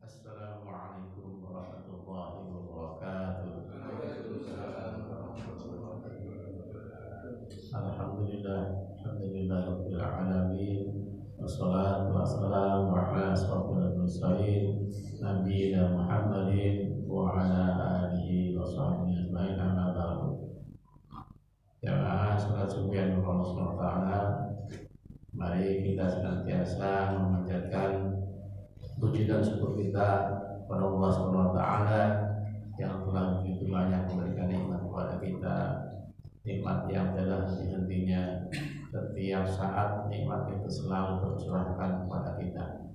Assalamualaikum warahmatullahi wabarakatuh. Alhamdulillah, alhamdulillah rabbil alamin. Wassalatu wassalamu ala asyrofil mursalin nabiyina Muhammadin wa ala alihi wa sahbihi ajmain, amma ba'du. Jamaah salat subuh yang Allah Subhanahu wa taala, mari kita senantiasa memanjatkan puji dan syukur kita kepada Allah Subhanahu wa taala yang telah begitu banyak memberikan nikmat kepada kita, nikmat yang telah henti-hentinya. Setiap saat nikmat itu selalu tercurahkan kepada kita.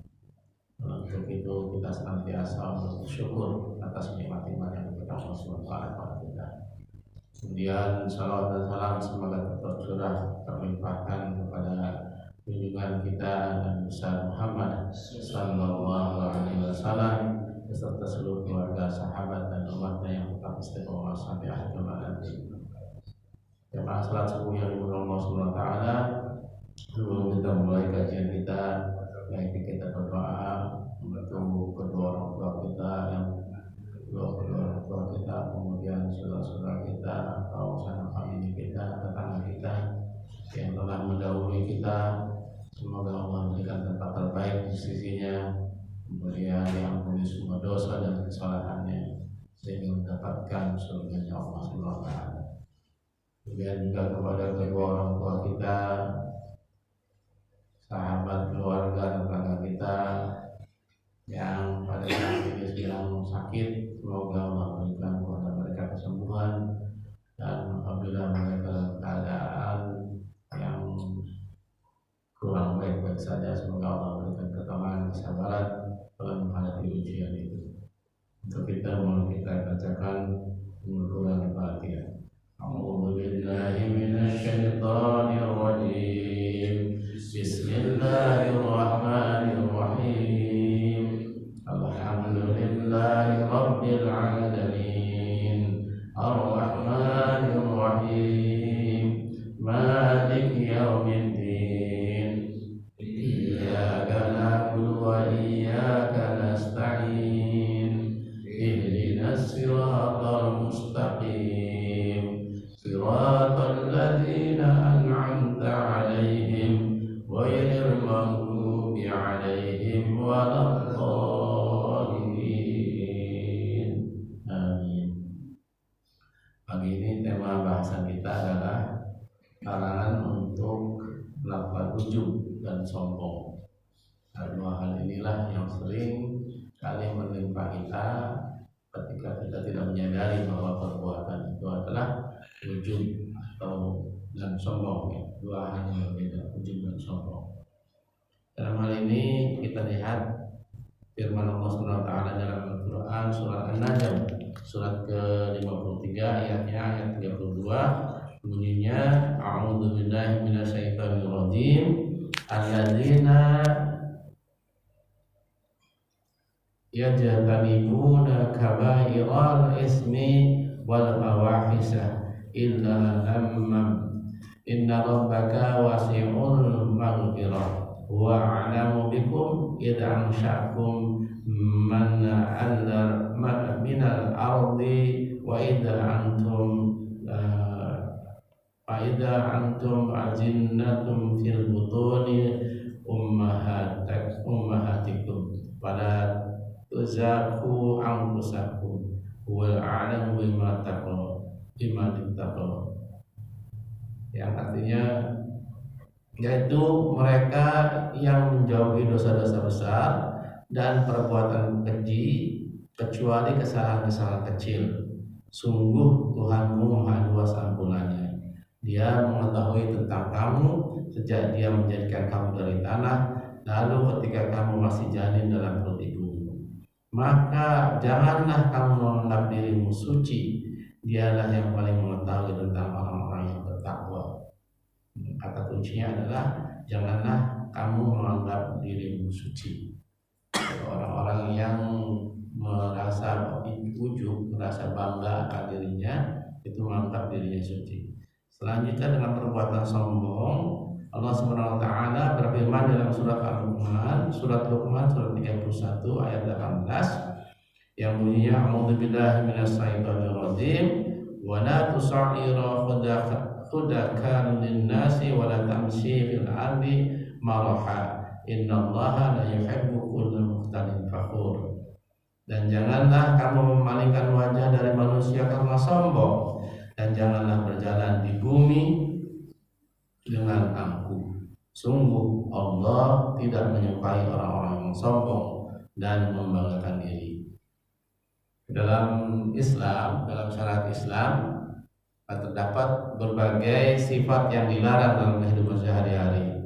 Untuk itu kita senantiasa bersyukur atas nikmat-nikmat yang diberikan Allah Subhanahu wa taala kepada kita. Kemudian salawat dan salam semoga tercurah terlimpahkan kepada junjungan kita dan besar Muhammad sallallahu alaihi wasallam beserta seluruh keluarga, sahabat dan umatnya yang tetap istiqomah sampai akhir zaman nanti. Jemaah salat subuh yang dimuliakan Allah Subhanahu wa taala, sebelum kita mulai kajian kita, baiknya kita berdoa untuk kedua orang tua kita, kemudian saudara-saudara kita atau sanak famili kita, tetangga kita yang telah mendahului kita. Semoga Allah memberikan tempat terbaik di sisinya, kemudian diampuni semua dosa dan kesalahannya sehingga mendapatkan surganya Allah Subhanahu wa taala. Kemudian juga kepada kedua orang tua kita, sahabat, keluarga, tetangga kita yang pada saat ini sedang sakit, semoga Allah memberikan kepada mereka kesembuhan, dan apabila mereka keadaan yang kurang baik-baik saja, semoga Allah memberikan ketabahan, kesabaran dalam menghadapi ujian itu. Untuk kita mau kita bacakan Al-Quran Al-Fatihah. A'udzu billahi minasyaitonir rajim. Bismillahirrahmanirrahim. Alhamdulillahi rabbil alamin. Ar-Rahmanir Rahim. Maliki yaumiddin. Iyyaka na'budu wa iyyaka nasta'in. Ihdinas siratal mustaqim. Siratal ladzina an'amta 'alaihim ghairil maghdubi 'alaihim waladdallin. Amin. Pagi ini tema bahasan kita adalah larangan untuk melakukan ujub dan sombong. Dua hal inilah yang sering kali menimpa kita ketika kita tidak menyadari bahwa perbuatan itu adalah ujub atau dan sombong. Dua hal yang berbeda, ujub dan sombong. Dalam hal ini kita lihat firman Allah Subhanahu wa taala dalam Al-Qur'an surat An-Najm surat ke-53 ayatnya ayat 32, bunyinya a'udzu billahi minasyaitonir rajim. Alladzina yajtanibuna kaba'iral ismi wal fawahisha illa lamma inna rabbaka wasi'ul maghfirah wa a'lamu bikum idza ansha'akum minal ardi wa idza antum azinnatum fil butuni ummahatikum pada tuzaku anfusakum wal a'lamu bima taqul, yang artinya yaitu mereka yang menjauhi dosa-dosa besar dan perbuatan keji kecuali kesalahan-kesalahan kecil. Sungguh Tuhanmu maha luas ampunannya. Dia mengetahui tentang kamu sejak Dia menjadikan kamu dari tanah, lalu ketika kamu masih janin dalam perut ibumu. Maka janganlah kamu menganggap dirimu suci. Dialah yang paling mengetahui tentang orang-orang yang bertakwa. Kata kuncinya adalah janganlah kamu menganggap dirimu suci. Orang-orang yang merasa ujub, merasa bangga akan dirinya, itu menganggap dirinya suci. Selanjutnya dengan perbuatan sombong, Allah Subhanahu wa taala berfirman dalam surat Al-Luqman surat Luqman surat 31 ayat 18 yang bunyinya a'udzubillahi minasyaitonir rajim wa la tusa'ira khudaka linnasi wa la tamshi fil ardi maraha innallaha la yuhibbu kulla mukhtalin fakhur. Dan janganlah kamu memalingkan wajah dari manusia karena sombong, dan janganlah berjalan di bumi dengan angkuh. Sungguh Allah tidak menyukai orang-orang yang sombong dan membanggakan diri. Dalam Islam, dalam syariat Islam terdapat berbagai sifat yang dilarang dalam kehidupan sehari-hari.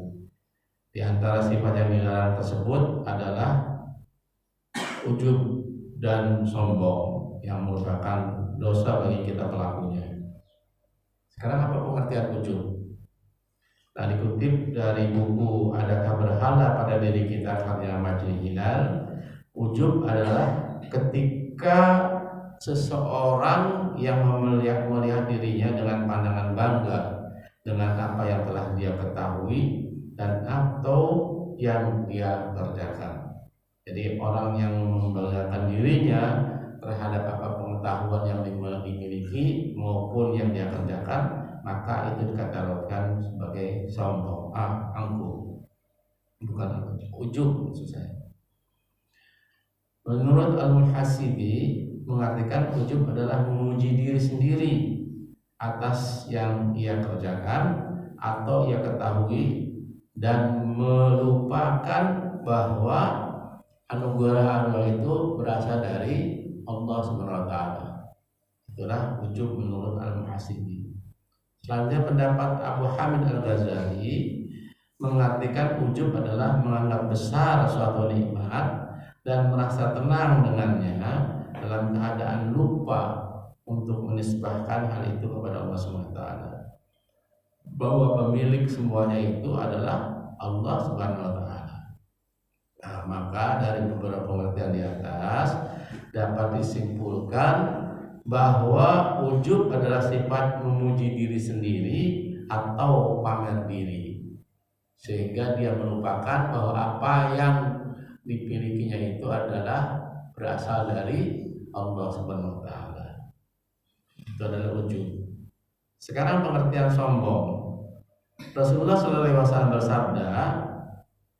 Di antara sifat yang dilarang tersebut adalah ujub dan sombong yang merupakan dosa bagi kita pelakunya. Sekarang apa pengertian ujub? Nah, dikutip dari buku Adakah Berhala Pada Diri Kita karya Majdi Hilal, ujub adalah ketika seseorang yang melihat dirinya dengan pandangan bangga dengan apa yang telah dia ketahui dan atau yang dia kerjakan. Jadi orang yang membanggakan dirinya terhadap apa pengetahuan yang dimiliki maupun yang dia kerjakan, maka itu dikategorikan sebagai sombong, angkuh, bukan ujub maksud saya. Menurut Al-Muhasibi mengartikan ujub adalah memuji diri sendiri atas yang ia kerjakan atau ia ketahui dan melupakan bahwa anugerah itu berasal dari Allah Subhanahu wa taala. Itulah ujub menurut Al-Muhasibi. Selanjutnya pendapat Abu Hamid Al-Ghazali mengartikan ujub adalah menganggap besar suatu nikmat dan merasa tenang dengannya dalam keadaan lupa untuk menisbahkan hal itu kepada Allah Subhanahu wa taala. Bahwa pemilik semuanya itu adalah Allah Subhanahu wa taala. Nah, maka dari beberapa pengertian di atas dapat disimpulkan bahwa ujub adalah sifat memuji diri sendiri atau pamer diri, sehingga dia melupakan bahwa apa yang dimilikinya itu adalah berasal dari Allah Subhanahu wa taala. Itu adalah ujub. Sekarang pengertian sombong. Rasulullah SAW bersabda,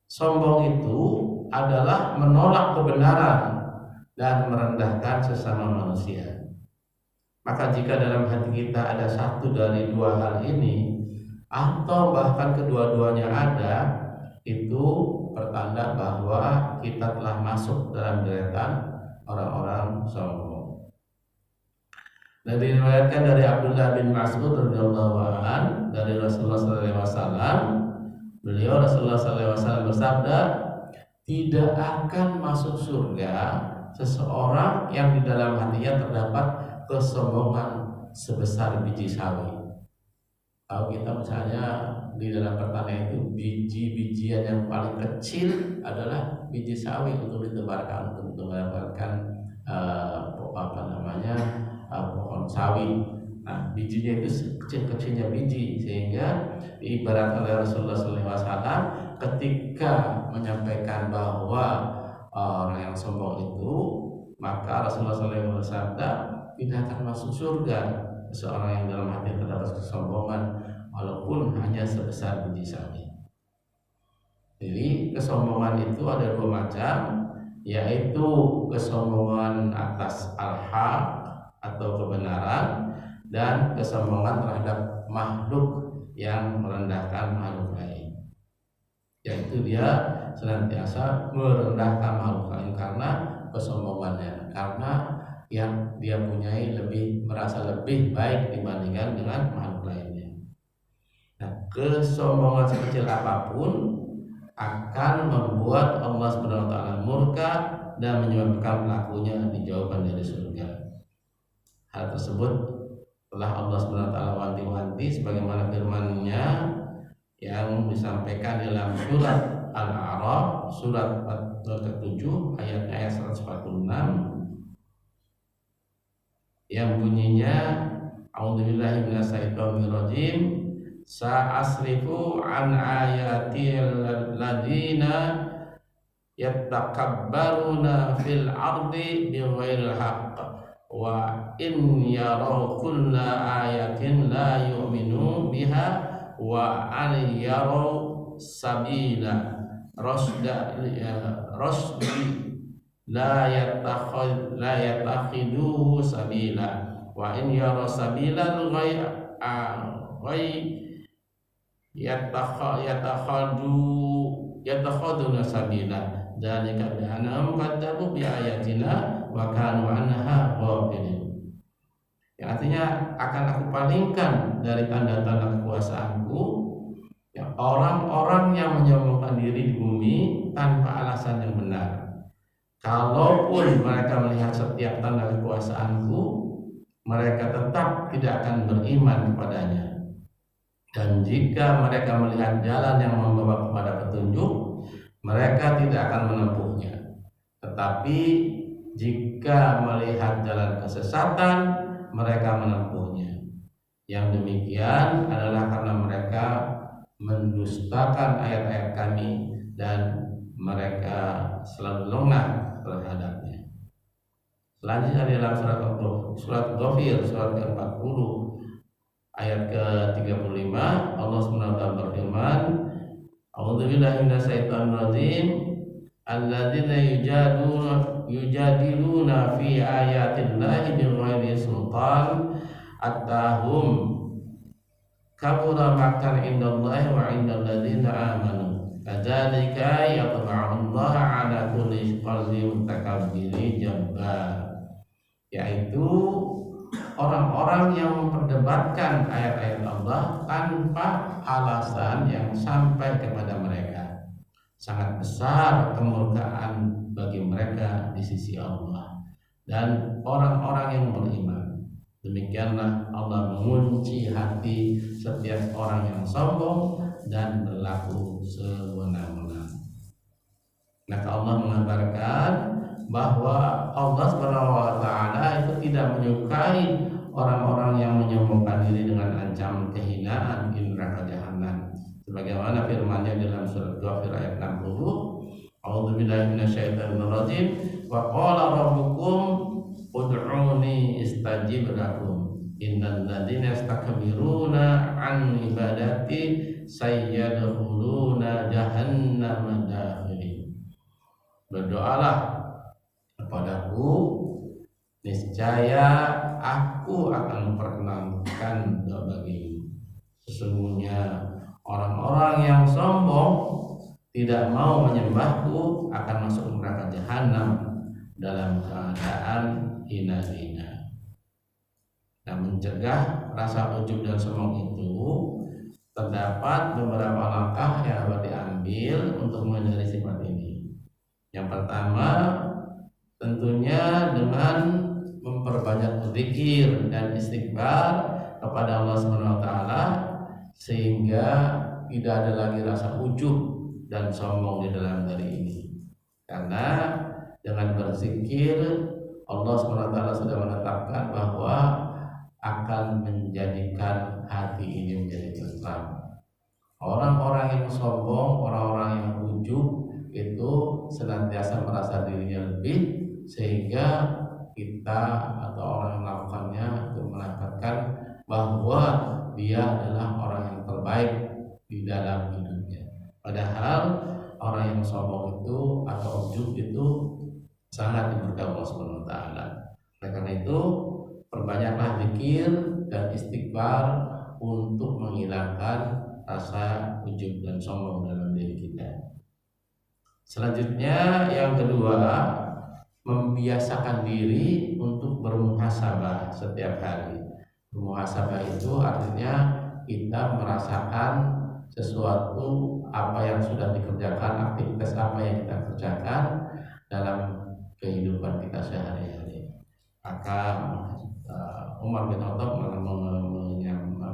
sombong itu adalah menolak kebenaran dan merendahkan sesama manusia. Maka jika dalam hati kita ada satu dari dua hal ini, atau bahkan kedua-duanya ada, itu pertanda bahwa kita telah masuk dalam deretan orang-orang sombong. Dan diriwayatkan dari Abdullah bin Mas'ud radhiyallahu anhu dari Rasulullah SAW, beliau Rasulullah SAW bersabda, tidak akan masuk surga seseorang yang di dalam hatinya terdapat kesombongan sebesar biji sawi. Kalau kita misalnya di dalam pertanian itu biji-bijian yang paling kecil adalah biji sawi untuk ditebarkan untuk mendapatkan pohon sawi. Nah, bijinya itu kecil-kecilnya biji, sehingga diibaratkan oleh Rasulullah SAW ketika menyampaikan bahwa orang yang sombong itu, maka Rasulullah SAW bersabda, tidak akan masuk surga seorang yang dalam hati terdapat kesombongan walaupun hanya sebesar biji sawi. Jadi kesombongan itu ada dua macam, yaitu kesombongan atas al-haq atau kebenaran, dan kesombongan terhadap makhluk yang merendahkan makhluk lain, yaitu dia senantiasa merendahkan makhluk lain karena kesombongannya, karena yang dia punyai merasa lebih baik dibandingkan dengan makhluk lainnya. Nah, kesombongan sekecil apapun akan membuat Allah Subhanahu wa taala murka dan menyebabkan pelakunya dijauhkan dari surga. Hal tersebut telah Allah Subhanahu wa taala wanti-wanti sebagaimana firman-Nya yang disampaikan dalam surat Al-A'raf surat 47 ayat 146 yang bunyinya a'udzubillahi minasyaitonirrajim sa'asrifu an ayatil ladina yatakabbaruna fil ardi bighairil haqq wa in yaraw kulla ayatin la yu'minu biha wa an yaraw sabila rasdi la yatakhiduhu sabila wa in yaraw sabila yatakhaduna sabila dzalika bi annahum kadzabu bi ayatina wa kanu anha ghafilin. Yang artinya akan aku palingkan dari tanda-tanda kekuasaanku ya, orang-orang yang menyombongkan diri di bumi tanpa alasan yang benar. Kalaupun mereka melihat setiap tanda kekuasaanku, mereka tetap tidak akan beriman kepadanya. Dan jika mereka melihat jalan yang membawa kepada petunjuk, mereka tidak akan menempuhnya. Tetapi jika melihat jalan kesesatan, mereka menempuhnya. Yang demikian adalah karena mereka mendustakan ayat-ayat kami dan mereka selalu lengah terhadapnya. Selanjutnya dalam surat Ghafir surat ke-40 ayat ke-35 Allah SWT berfirman, A'udzubillahi minasyaitonir rajim, alladzina yujadiluna fi ayatillahi bighairi sultan atahum kabura maqtan indallahi wa indal ladzina amanu kadzalika yatba'ullahu ala kulli qalbi mutakabbirin jabbar. Yaitu orang-orang yang memperdebatkan ayat-ayat Allah tanpa alasan yang sampai kepada mereka. Sangat besar kemurkaan bagi mereka di sisi Allah dan orang-orang yang beriman. Demikianlah Allah mengunci hati setiap orang yang sombong dan berlaku sewenang-wenang. Maka Allah mengabarkan bahwa Allah SWT itu tidak menyukai orang-orang yang menyombongkan diri dengan ancaman kehinaan di neraka jahanam. Sebagaimana firman-Nya dalam surat Ghafir ayat 60, A'udzubillahi minasyaitonir rajim, wa qala rabbukum ud'uni istajib lakum innal ladzina yastakbiruna an ibadati sayyadkhuluna jahannama dakhirin. Berdoalah kepadaku, niscaya aku akan memperkenankan doa bagimu. Sesungguhnya orang-orang yang sombong tidak mau menyembahku akan masuk neraka jahanam dalam keadaan hina-hina. Dan mencegah rasa ujub dan sombong itu terdapat beberapa langkah yang dapat diambil untuk menghindari sifat ini. Yang pertama, tentunya dengan memperbanyak berzikir dan istighfar kepada Allah SWT, sehingga tidak ada lagi rasa ujub dan sombong di dalam diri ini. Karena dengan berzikir Allah SWT sudah menetapkan bahwa akan menjadikan hati ini menjadi tentram. Orang-orang yang sombong, orang-orang yang ujub itu senantiasa merasa dirinya lebih, sehingga kita atau orang yang melakukannya itu mengatakan bahwa dia adalah orang yang terbaik di dalam hidupnya. Padahal orang yang sombong itu atau ujub itu sangat diberkahi Allah SWT. Oleh karena itu perbanyaklah zikir dan istighfar untuk menghilangkan rasa ujub dan sombong dalam diri kita. Selanjutnya yang kedua, membiasakan diri untuk bermuhasabah setiap hari. Bermuhasabah itu artinya kita merasakan sesuatu apa yang sudah dikerjakan, aktivitas apa yang kita kerjakan dalam kehidupan kita sehari-hari. Maka Umar bin Khattab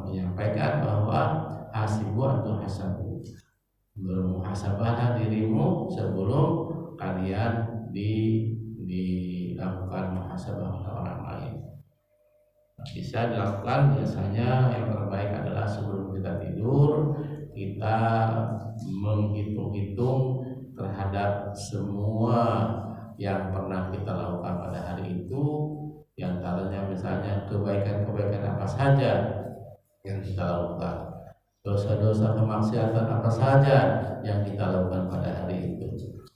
menyampaikan bahwa hasibu antum hasabu, bermuhasabahlah dirimu sebelum kalian dilakukan muhasabah oleh orang lain. Bisa dilakukan biasanya yang terbaik adalah sebelum kita tidur, kita menghitung-hitung terhadap semua yang pernah kita lakukan pada hari itu, yang antaranya misalnya kebaikan-kebaikan apa saja yang kita lakukan, dosa-dosa kemaksiatan apa saja yang kita lakukan pada hari itu,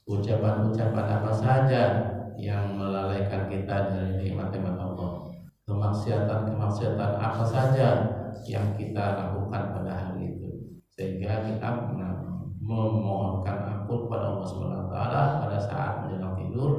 ucapan-ucapan apa saja yang melalaikan kita dari nikmat-nikmat Allah, kemaksiatan-kemaksiatan apa saja yang kita lakukan pada hari itu, sehingga kita memohonkan ampun kepada Allah Subhanahu wa taala pada saat menjelang tidur,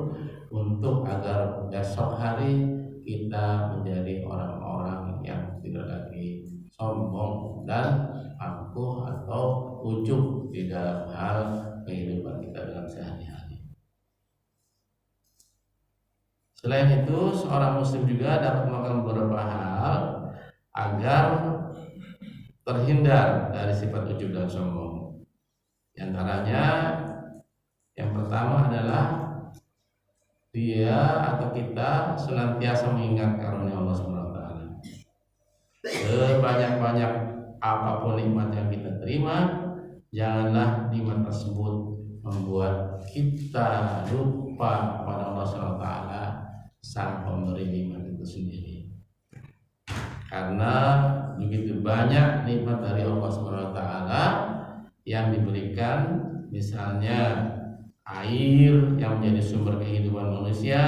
untuk agar besok hari kita menjadi orang-orang yang tidak lagi sombong dan angkuh atau ujub di dalam hal kehidupan kita dalam sehari-hari. Selain itu, seorang muslim juga dapat melakukan beberapa hal agar terhindar dari sifat ujub dan sombong. Di antaranya, yang pertama adalah dia atau kita senantiasa mengingat karunia Allah Subhanahu wa taala. Sebanyak-banyak apapun nikmat yang kita terima, janganlah nikmat tersebut membuat kita lupa kepada Allah Subhanahu wa taala, sang pemberi nikmat itu sendiri. Karena begitu banyak nikmat dari Allah Subhanahu wa taala yang diberikan, misalnya air yang menjadi sumber kehidupan manusia.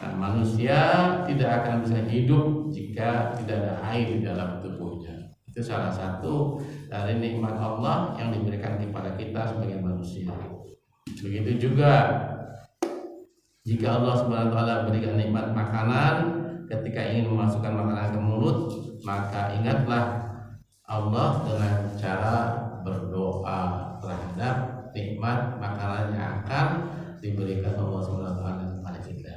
Nah, manusia tidak akan bisa hidup jika tidak ada air di dalam tubuhnya. Itu salah satu dari nikmat Allah yang diberikan kepada kita sebagai manusia. Begitu juga jika Allah Subhanahu wa taala berikan nikmat makanan, ketika ingin memasukkan makanan ke mulut, maka ingatlah Allah dengan cara berdoa terhadap nikmat makanan yang akan diberikan Allah Subhanahu wa taala kepada kita.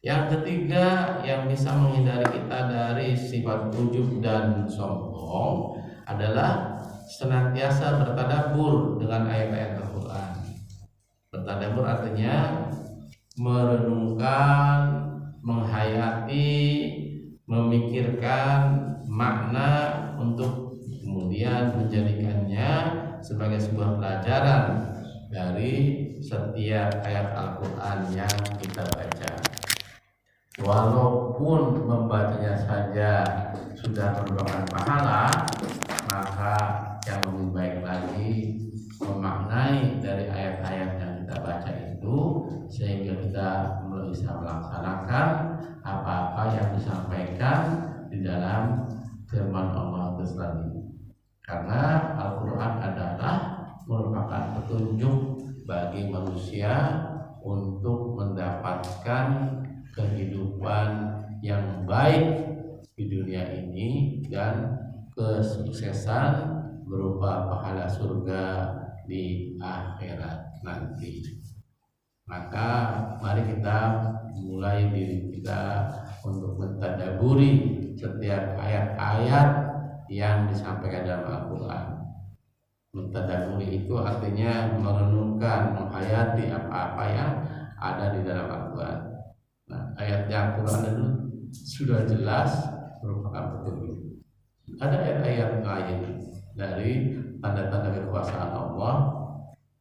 Yang ketiga yang bisa menghindari kita dari sifat ujub dan sombong adalah senantiasa bertadabbur dengan ayat-ayat Al-Quran. Bertadabbur artinya merenungkan, menghayati, memikirkan makna untuk kemudian menjadikannya sebagai sebuah pelajaran dari setiap ayat Al-Quran yang kita baca. Walaupun membacanya saja sudah merupakan pahala, maka yang lebih baik lagi memaknai dari ayat-ayat yang kita baca itu, sehingga kita bisa melaksanakan apa-apa yang disampaikan di dalam firman Allah itu tadi. Karena Al-Quran adalah merupakan petunjuk bagi manusia untuk mendapatkan kehidupan yang baik di dunia ini dan kesuksesan berupa pahala surga di akhirat nanti. Maka mari kita mulai diri kita untuk mentadaburi setiap ayat-ayat yang disampaikan dalam Al-Quran. Mentadaburi itu artinya merenungkan, menghayati apa-apa yang ada di dalam Al-Quran. Nah, ayat yang Al-Quran itu sudah jelas merupakan petunjuk. Ada ayat-ayat lain dari tanda-tanda kekuasaan Allah,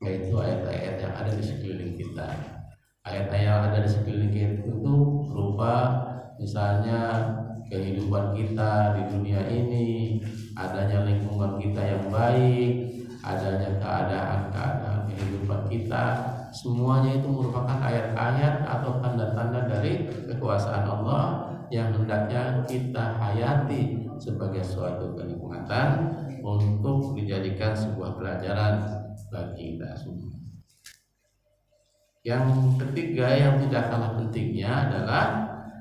yaitu ayat-ayat yang ada di sekeliling kita. Ayat-ayat yang ada di sekeliling kita itu berupa misalnya kehidupan kita di dunia ini, adanya lingkungan kita yang baik, adanya keadaan-keadaan kehidupan kita, semuanya itu merupakan ayat-ayat atau tanda-tanda dari kekuasaan Allah yang hendaknya kita hayati sebagai suatu kenikmatan untuk dijadikan sebuah pelajaran bagi kita semua. Yang ketiga yang tidak kalah pentingnya adalah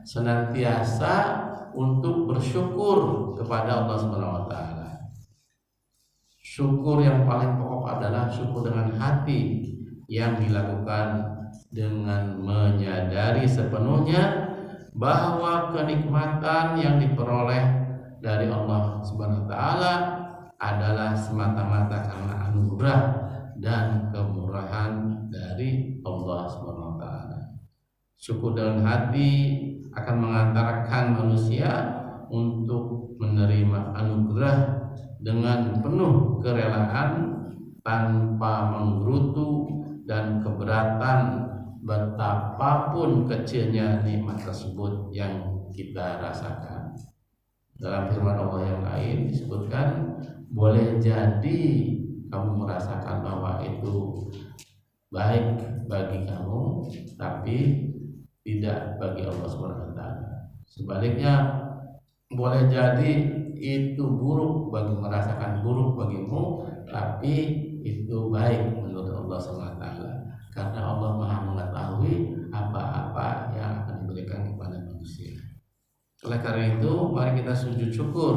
senantiasa untuk bersyukur kepada Allah Subhanahu wa taala. Syukur yang paling pokok adalah syukur dengan hati yang dilakukan dengan menyadari sepenuhnya bahwa kenikmatan yang diperoleh dari Allah Subhanahu wa taala adalah semata-mata karena anugerah dan kemurahan dari Allah Subhanahu wa taala. Syukur dengan hati akan mengantarkan manusia untuk menerima anugerah dengan penuh kerelaan tanpa menggerutu dan keberatan betapapun kecilnya nikmat tersebut yang kita rasakan. Dalam firman Allah yang lain disebutkan, boleh jadi kamu merasakan bahwa itu baik bagi kamu, tapi tidak bagi Allah SWT. Sebaliknya, boleh jadi itu buruk bagi merasakan buruk bagimu, tapi itu baik menurut Allah SWT. Karena Allah Maha mengetahui apa-apa yang akan diberikan kepada manusia. Oleh karena itu, mari kita sujud syukur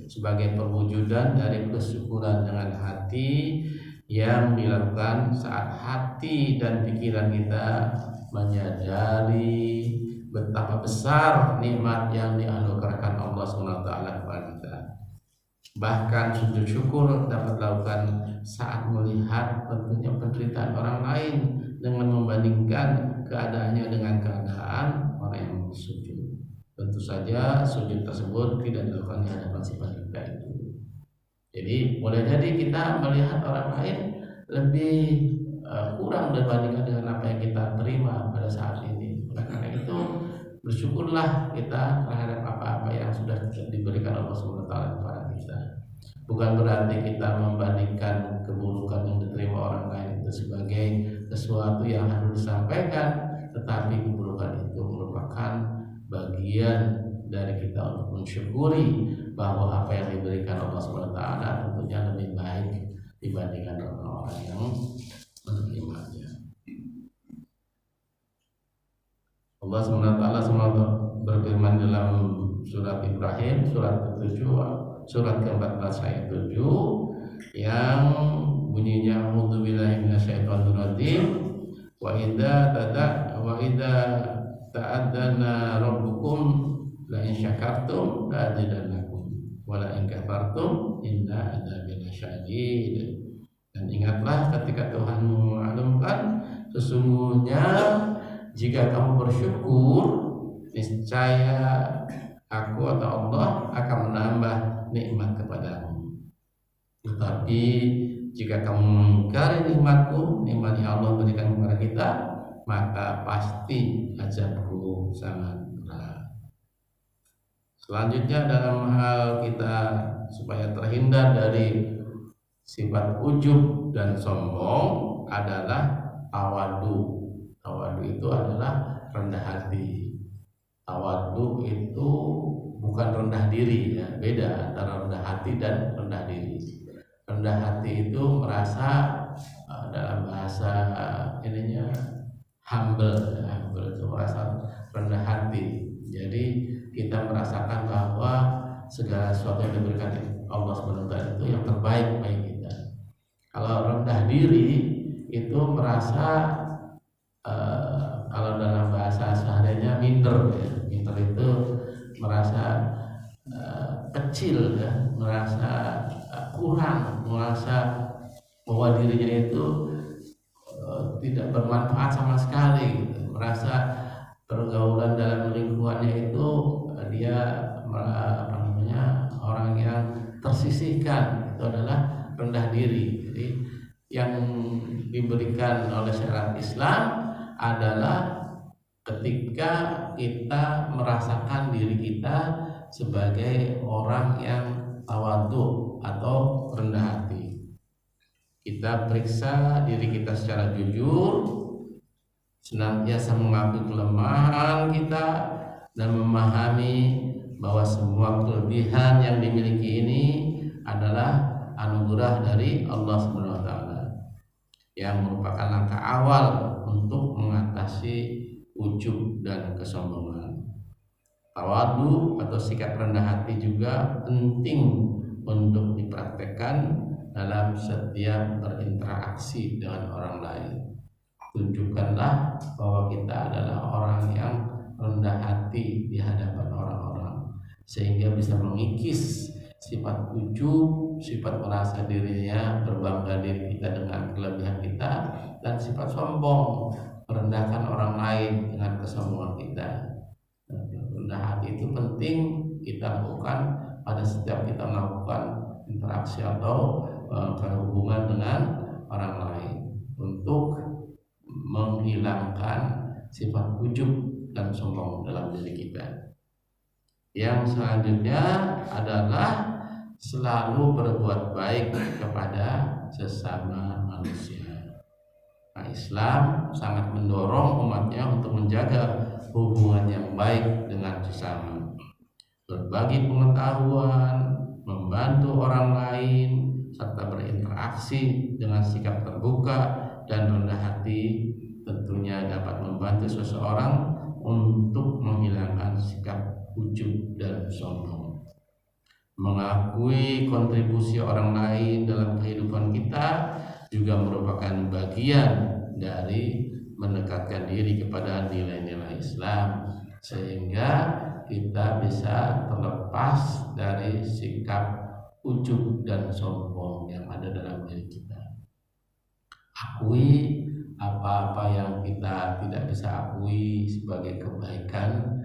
sebagai perwujudan dari kesyukuran dengan hati yang dilakukan saat hati dan pikiran kita menyadari betapa besar nikmat yang dianugerahkan Allah SWT kepada kita. Bahkan sujud syukur dapat dilakukan saat melihat tentunya penderitaan orang lain dengan membandingkan keadaannya dengan keadaan orang yang bersujud. Tentu saja sujud tersebut tidak dilakukan di hadapan si pencipta itu. Jadi boleh jadi kita melihat orang lain lebih kurang dibandingkan dengan apa yang kita terima pada saat ini. Oleh karena itu bersyukurlah kita terhadap apa-apa yang sudah diberikan Allah SWT kepada kita. Bukan berarti kita membandingkan keburukan yang diterima orang lain itu sebagai sesuatu yang harus disampaikan, tetapi keburukan itu merupakan bagian dari kita untuk mensyukuri bahwa apa yang diberikan Allah SWT tentunya lebih baik dibandingkan orang-orang yang menerimanya. Allah SWT berfirman dalam surat Ibrahim, surat ke-7, surat ke-14 ayat 7 yang bunyinya a'udzubillahi minasyaitonir rajim wa idza ta'adzana rabbukum la in syakartum la azidannakum wa la in kafartum inna adzabi lasyadid. Dan ingatlah ketika Tuhan memaklumkan, sesungguhnya jika kamu bersyukur, niscaya aku atau Allah akan menambah nikmat kepadamu. Tetapi jika kamu mengingkari nikmatku, nikmat yang Allah berikan kepada kita, maka pasti azabku sangat berat. Selanjutnya dalam hal kita supaya terhindar dari sifat ujub dan sombong adalah tawadu. Tawadu itu adalah rendah hati. Tawadu itu bukan rendah diri, ya. Beda antara rendah hati dan rendah diri. Rendah hati itu merasa dalam bahasa ininya humble itu merasa rendah hati. Jadi kita merasakan bahwa segala sesuatu yang diberikan Allah SWT itu yang terbaik bagi kita. Kalau rendah diri itu merasa kalau dalam bahasa sehariannya minder, ya. Minder itu merasa kecil, ya. Merasa kurang, merasa bahwa dirinya itu tidak bermanfaat sama sekali, gitu. Merasa pergaulan dalam lingkungannya itu dia orang yang tersisihkan, itu adalah rendah diri. Jadi yang diberikan oleh syariat Islam adalah ketika kita merasakan diri kita sebagai orang yang tawadhu atau rendah hati. Kita periksa diri kita secara jujur, senantiasa mengakui kelemahan kita dan memahami bahwa semua kelebihan yang dimiliki ini adalah anugerah dari Allah SWT yang merupakan langkah awal untuk mengatasi ujub dan kesombongan. Tawadhu atau sikap rendah hati juga penting untuk dipraktekkan dalam setiap berinteraksi dengan orang lain. Tunjukkanlah bahwa kita adalah orang yang rendah hati di hadapan orang-orang, sehingga bisa mengikis sifat ujub, sifat merasa dirinya berbangga diri kita dengan kelebihan kita, dan sifat sombong, merendahkan orang lain dengan kesombongan kita. Rendah hati itu penting kita lakukan pada setiap kita melakukan interaksi atau berhubungan dengan menghilangkan sifat ujub dan sombong dalam diri kita. Yang selanjutnya adalah selalu berbuat baik kepada sesama manusia. Nah, Islam sangat mendorong umatnya untuk menjaga hubungan yang baik dengan sesama, berbagi pengetahuan, membantu orang lain, serta berinteraksi dengan sikap terbuka dan rendah hati tentunya dapat membantu seseorang untuk menghilangkan sikap ujub dan sombong. Mengakui kontribusi orang lain dalam kehidupan kita juga merupakan bagian dari mendekatkan diri kepada nilai-nilai Islam, sehingga kita bisa terlepas dari sikap ujub dan sombong yang ada dalam diri kita. Akui apa-apa yang kita tidak bisa akui sebagai kebaikan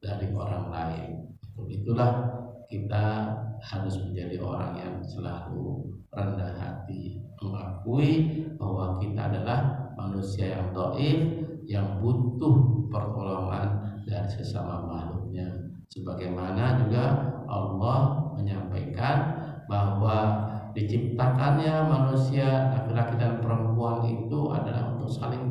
dari orang lain. Itulah kita harus menjadi orang yang selalu rendah hati, mengakui bahwa kita adalah manusia yang dhaif, yang butuh pertolongan dari sesama makhluknya. Sebagaimana juga Allah menyampaikan bahwa diciptakannya manusia laki-laki dan perempuan itu adalah untuk saling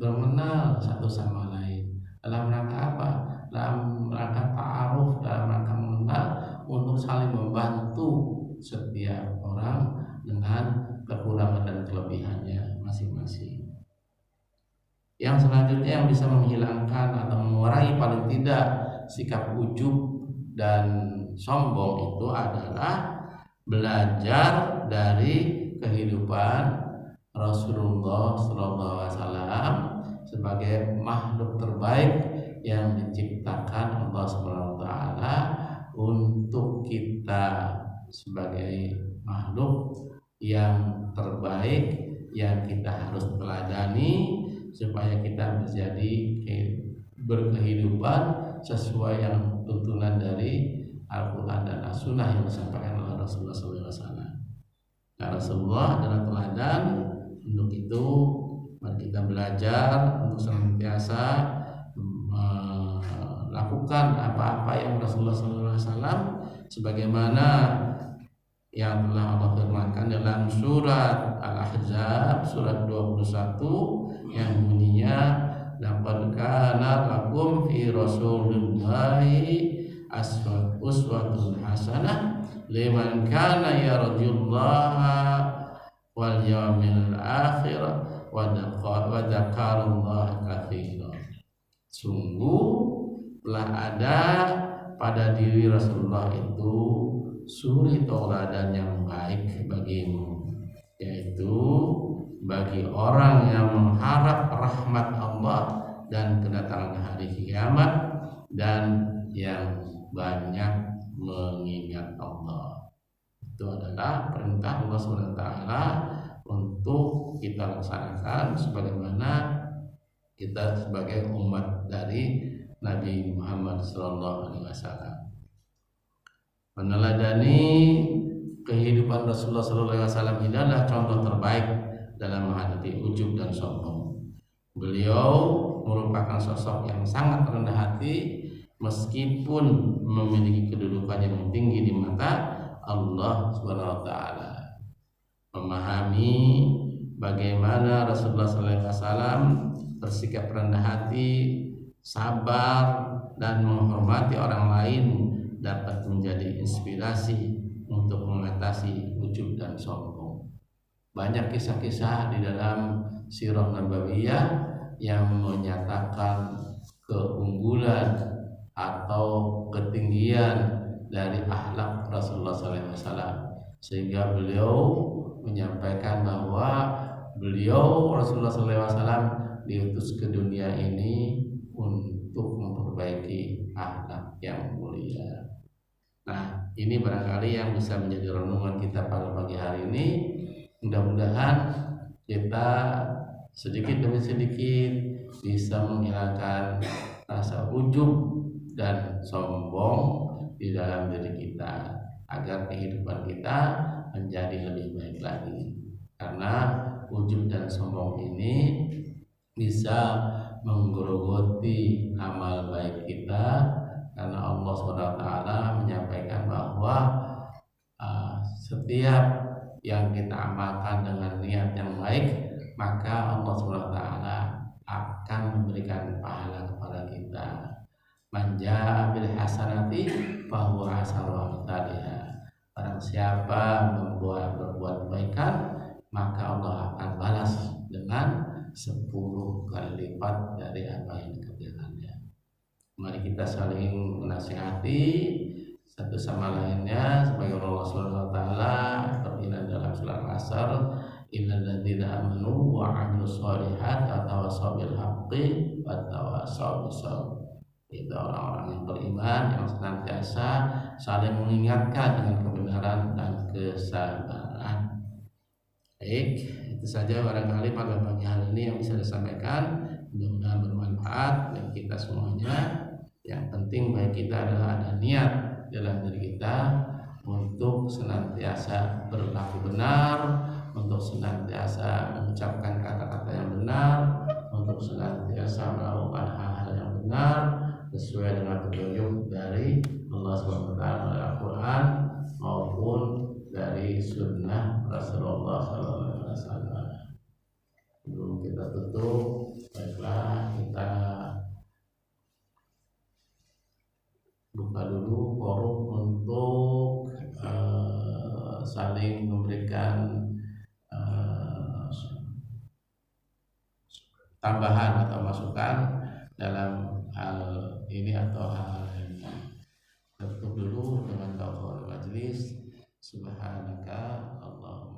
mengenal satu sama lain. Dalam rangka apa? Dalam rangka ta'aruf, dalam rangka mengenal, untuk saling membantu setiap orang dengan kekurangan dan kelebihannya masing-masing. Yang selanjutnya yang bisa menghilangkan atau mengurangi paling tidak sikap ujub dan sombong itu adalah belajar dari kehidupan Rasulullah SAW sebagai makhluk terbaik yang diciptakan Allah SWT untuk kita, sebagai makhluk yang terbaik yang kita harus teladani supaya kita menjadi berkehidupan sesuai yang tuntunan dari Al-Quran dan As-Sunnah yang disampaikan oleh Rasulullah SAW. Nah, Rasulullah adalah teladan. Untuk itu mari kita belajar untuk senantiasa melakukan apa-apa yang Rasulullah SAW sebagaimana yang telah Allah firmankan dalam surat Al-Ahzab surat 21 yang bunyinya laqad kana lakum fi rasulillahi uswatun hasanah liman kana yarjullaha wal yawmil akhir wa dzakarallaha katsiran. Sungguh telah ada pada diri Rasulullah itu suri tauladan yang baik bagimu, yaitu bagi orang yang mengharap rahmat Allah dan kedatangan hari kiamat dan yang banyak mengingat Allah. Itu adalah perintah Allah SWT untuk kita laksanakan sebagaimana kita sebagai umat dari Nabi Muhammad SAW. Meneladani kehidupan Rasulullah SAW ini adalah contoh terbaik dalam menghadapi ujub dan sombong. Beliau merupakan sosok yang sangat rendah hati meskipun memiliki kedudukan yang tinggi di mata Allah SWT. Memahami bagaimana Rasulullah SAW bersikap rendah hati, sabar, dan menghormati orang lain dapat menjadi inspirasi untuk mengatasi ujub dan sombong. Banyak kisah-kisah di dalam sirah nabawiyah yang menyatakan keunggulan atau ketinggian dari akhlak Rasulullah SAW, sehingga beliau menyampaikan bahwa beliau Rasulullah SAW diutus ke dunia ini untuk memperbaiki akhlak yang mulia. Nah, ini barangkali yang bisa menjadi renungan kita pada pagi hari ini. Mudah-mudahan kita sedikit demi sedikit bisa menghilangkan rasa ujub dan sombong di dalam diri kita agar kehidupan kita menjadi lebih baik lagi. Karena ujub dan sombong ini bisa menggerogoti amal baik kita, karena Allah SWT menyampaikan bahwa setiap yang kita amalkan dengan niat yang baik, maka Allah SWT akan memberikan pahala kepada kita. Manja bil hasanati fahuwa asaru amsalihha. Barang siapa berbuat kebaikan, maka Allah akan balas dengan 10 kali lipat dari apa yang dikerjakannya. Mari kita saling menasihati satu sama lainnya, sebagai Allah Subhanahu wa taala berfirman dalam surat Asr, innal ladzina amanu wa 'amilus shalihat tawassaw bil haqqi wa tawassaw bis sabr. Itu orang-orang yang beriman yang senantiasa saling mengingatkan dengan kebenaran dan kesabaran. Baik, itu saja barangkali pada pagi hari ini yang bisa disampaikan. Mudah-mudahan bermanfaat bagi kita semuanya. Yang penting bagi kita adalah ada niat dalam diri kita untuk senantiasa berlaku benar, untuk senantiasa mengucapkan kata-kata yang benar, untuk senantiasa melakukan hal-hal yang benar sesuai dengan petunjuk dari Allah SWT melalui Al-Quran maupun dari sunnah Rasulullah SAW. Sebelum kita tutup, baiklah kita buka dulu forum untuk saling memberikan tambahan atau masukan dalam hal ini atau hal lainnya. Tutup dulu dengan kafarat majlis. Subhanaka Allahumma